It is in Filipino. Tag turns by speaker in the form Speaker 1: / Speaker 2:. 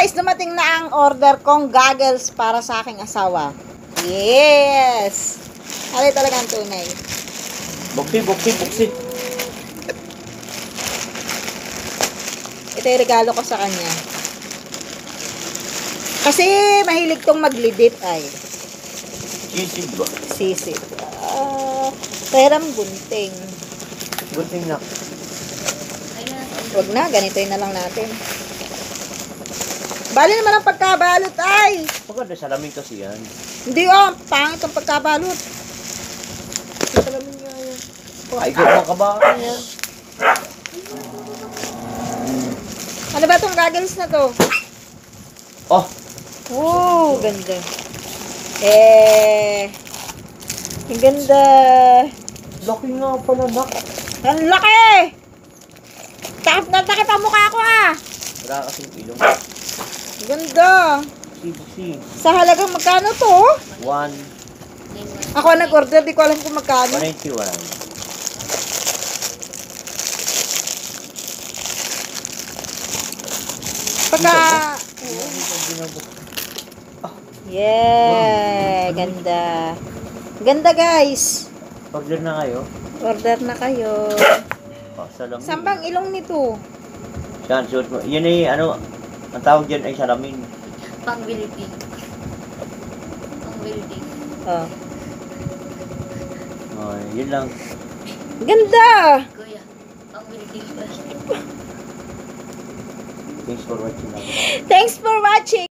Speaker 1: guys, dumating na ang order kong goggles para sa aking asawa. Yes! Ano talaga ang tunay.
Speaker 2: Buksi.
Speaker 1: Ito yung regalo ko sa kanya. Kasi mahilig tong maglidit ay.
Speaker 2: Sisig ba?
Speaker 1: Sisig. Perang gunting.
Speaker 2: Gunting na.
Speaker 1: Huwag na, ganito'y na lang natin. Bali naman ang pagkabalot ay.
Speaker 2: Maganda salamin kasi yan.
Speaker 1: Hindi oh, pangit ang pagkabalot.
Speaker 2: Salamin nga yan. Ay, gano'n ka ba? Yan.
Speaker 1: Ano ba itong goggles na to?
Speaker 2: Oh!
Speaker 1: Oh, ganda. Ang ganda.
Speaker 2: Laki nga pala na.
Speaker 1: Ang laki! Takip na takip ang mukha ko ah.
Speaker 2: Wala kasing ilong.
Speaker 1: Ganda.
Speaker 2: Buksi.
Speaker 1: Sa halagang magkano to?
Speaker 2: 1.
Speaker 1: Ako nag-order, di ko alam kung magkano.
Speaker 2: 191.
Speaker 1: Pagka... Yeah, ganda. Ganda guys.
Speaker 2: Order na kayo.
Speaker 1: Order na kayo.
Speaker 2: Salamin.
Speaker 1: Saan bang ilong nito?
Speaker 2: Yan, suot mo. Yan ay, ano, ang tawag dyan ay salamin.
Speaker 3: Pang-building. Pang-building.
Speaker 1: Oh.
Speaker 2: Oh, yun lang.
Speaker 1: Ganda!
Speaker 3: Kuya, pang-building ba?
Speaker 2: Thanks for watching.
Speaker 1: Thanks for watching!